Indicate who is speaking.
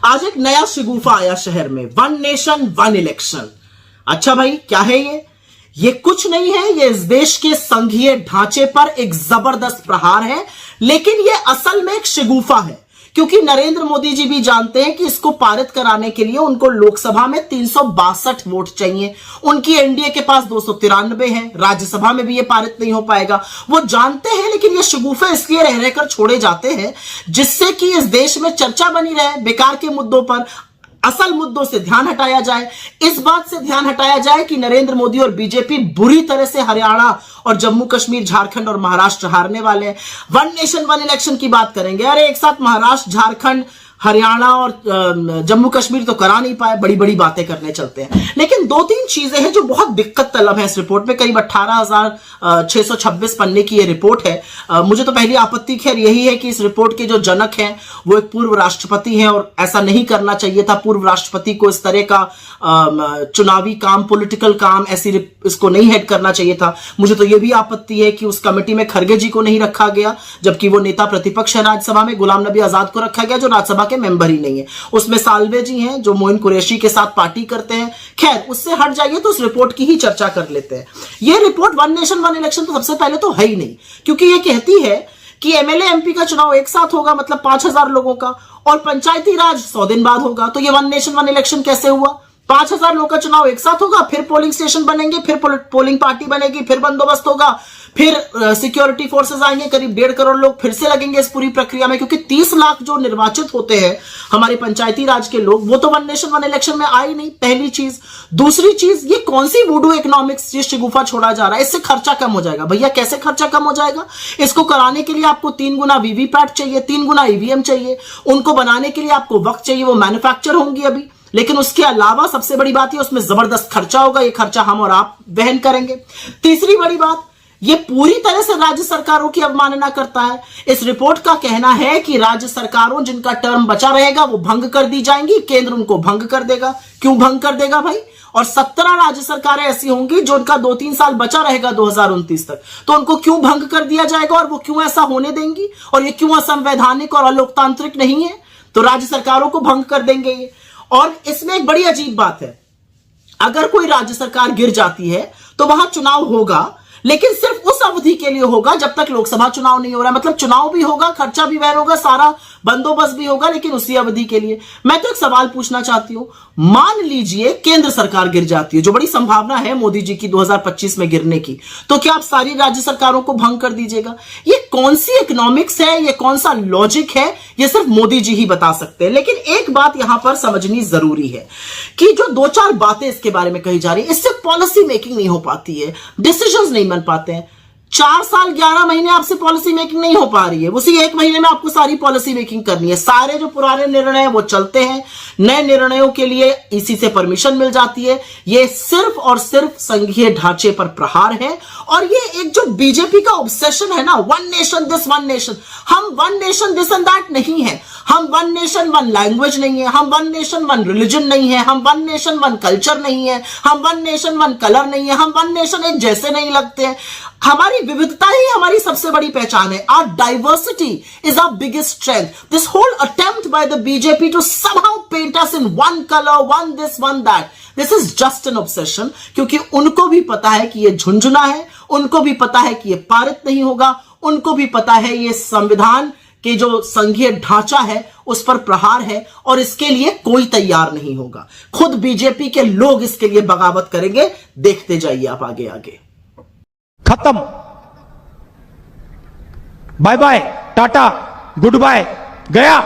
Speaker 1: आज एक नया शिगुफा आया शहर में, वन नेशन वन इलेक्शन। अच्छा भाई, क्या है ये कुछ नहीं है, ये इस देश के संघीय ढांचे पर एक जबरदस्त प्रहार है। लेकिन ये असल में एक शिगुफा है, क्योंकि नरेंद्र मोदी जी भी जानते हैं कि इसको पारित कराने के लिए उनको लोकसभा में 362 वोट चाहिए। उनकी एनडीए के पास 293 है, राज्यसभा में भी ये पारित नहीं हो पाएगा, वो जानते हैं। लेकिन ये शिगुफे इसलिए रह रहकर छोड़े जाते हैं जिससे कि इस देश में चर्चा बनी रहे, बेकार के मुद्दों पर असल मुद्दों से ध्यान हटाया जाए। इस बात से ध्यान हटाया जाए कि नरेंद्र मोदी और बीजेपी बुरी तरह से हरियाणा और जम्मू कश्मीर, झारखंड और महाराष्ट्र हारने वाले हैं। वन नेशन वन इलेक्शन की बात करेंगे, अरे एक साथ महाराष्ट्र, झारखंड, हरियाणा और जम्मू कश्मीर तो करा नहीं पाए, बड़ी बड़ी बातें करने चलते हैं। लेकिन दो तीन चीजें हैं जो बहुत दिक्कत तलब है इस रिपोर्ट में। करीब 18,626 पन्ने की ये रिपोर्ट है। मुझे तो पहली आपत्ति खैर यही है कि इस रिपोर्ट के जो जनक हैं वो एक पूर्व राष्ट्रपति हैं, और ऐसा नहीं करना चाहिए था। पूर्व राष्ट्रपति को इस तरह का चुनावी काम, पॉलिटिकल काम ऐसी इसको नहीं हेड करना चाहिए था। मुझे तो यह भी आपत्ति है कि उस कमेटी में खड़गे जी को नहीं रखा गया, जबकि वो नेता प्रतिपक्ष है राज्यसभा में। गुलाम नबी आजाद को रखा गया जो राज्यसभा के मेंबर ही नहीं है। उसमें साल्वे जी हैं जो मोइन कुरैशी के साथ पार्टी करते हैं। खैर, उससे हट जाइए तो उस रिपोर्ट की ही चर्चा कर लेते हैं। यह report one nation one election तो सबसे पहले तो है ही नहीं, क्योंकि यह कहती है कि एमएलए एमपी का चुनाव एक साथ होगा, मतलब 5,000 लोगों का, और पंचायती राज 100 दिन बाद होगा। तो यह वन नेशन वन इलेक्शन कैसे हुआ? 5,000 लोगों का चुनाव एक साथ होगा, फिर पोलिंग स्टेशन बनेंगे, फिर पोलिंग पार्टी बनेगी, फिर बंदोबस्त होगा, फिर सिक्योरिटी फोर्सेस आएंगे, करीब 1.5 करोड़ लोग फिर से लगेंगे इस पूरी प्रक्रिया में, क्योंकि 30 लाख जो निर्वाचित होते हैं हमारे पंचायती राज के लोग, वो तो वन नेशन वन इलेक्शन में आए नहीं, पहली चीज। दूसरी चीज, ये कौन सी वुडू इकोनॉमिक्स ये शिगुफा छोड़ा जा रहा है? इससे खर्चा कम हो जाएगा। भैया कैसे खर्चा कम हो जाएगा? इसको कराने के लिए आपको 3 गुना वीवीपैट चाहिए, 3 गुना ईवीएम चाहिए, उनको बनाने के लिए आपको वक्त चाहिए, वो मैन्युफैक्चर होंगी अभी। लेकिन उसके अलावा सबसे बड़ी बात है उसमें जबरदस्त खर्चा होगा, ये खर्चा हम और आप वहन करेंगे। तीसरी बड़ी बात, ये पूरी तरह से राज्य सरकारों की अवमानना करता है। इस रिपोर्ट का कहना है कि राज्य सरकारों जिनका टर्म बचा रहेगा वो भंग कर दी जाएंगी, केंद्र उनको भंग कर देगा। क्यों भंग कर देगा भाई? और 17 राज्य सरकारें ऐसी होंगी जो उनका 2-3 साल बचा रहेगा 2029 तक, तो उनको क्यों भंग कर दिया जाएगा और वो क्यों ऐसा होने देंगी? और ये क्यों असंवैधानिक और अलोकतांत्रिक नहीं है? तो राज्य सरकारों को भंग कर देंगे ये। और इसमें एक बड़ी अजीब बात है, अगर कोई राज्य सरकार गिर जाती है तो वहां चुनाव होगा, लेकिन सिर्फ उस अवधि के लिए होगा जब तक लोकसभा चुनाव नहीं हो रहा है। मतलब चुनाव भी होगा, खर्चा भी वहन होगा, सारा बंदोबस्त भी होगा, लेकिन उसी अवधि के लिए। मैं तो एक सवाल पूछना चाहती हूं, मान लीजिए केंद्र सरकार गिर जाती है, जो बड़ी संभावना है मोदी जी की 2025 में गिरने की, तो क्या आप सारी राज्य सरकारों को भंग कर दीजिएगा? ये कौन सी इकोनॉमिक्स है, ये कौन सा लॉजिक है? ये सिर्फ मोदी जी ही बता सकते हैं। लेकिन एक बात यहां पर समझनी जरूरी है कि जो 2-4 बातें इसके बारे में कही जा रही है, इससे पॉलिसी मेकिंग नहीं हो पाती है, डिसीजंस नहीं बन पाते हैं। 4 साल 11 महीने आपसे पॉलिसी मेकिंग नहीं हो पा रही है, उसी 1 महीने में आपको सारी पॉलिसी मेकिंग करनी है। सारे जो पुराने निर्णय हैं वो चलते हैं, नए निर्णयों के लिए इसी से परमिशन मिल जाती है। ये सिर्फ और सिर्फ संघीय ढांचे पर प्रहार है। और ये एक जो बीजेपी का ऑब्सेशन है ना, one nation this one nation, हम one nation this and that नहीं है, हम वन नेशन वन लैंग्वेज नहीं है, हम वन नेशन वन रिलीजन नहीं है, हम वन नेशन वन कल्चर नहीं है, हम वन नेशन वन कलर नहीं है, हम वन नेशन एक जैसे नहीं लगते हैं। हमारी विविधता ही हमारी सबसे बड़ी पहचान है। Our diversity is our biggest strength. This whole attempt by the BJP to somehow paint us in one color, one this, one that, this is just an obsession. क्योंकि उनको भी पता है कि ये झुंझुना है, उनको भी पता है कि ये पारित नहीं होगा, उनको भी पता है ये संविधान के जो संघीय ढांचा है उस पर प्रहार है, और इसके लिए कोई तैयार नहीं होगा। खुद बीजेपी के लोग इसके लिए बगावत करेंगे। देखते जाइए आप आगे आगे।
Speaker 2: खत्म, bye bye, tata, goodbye, गया।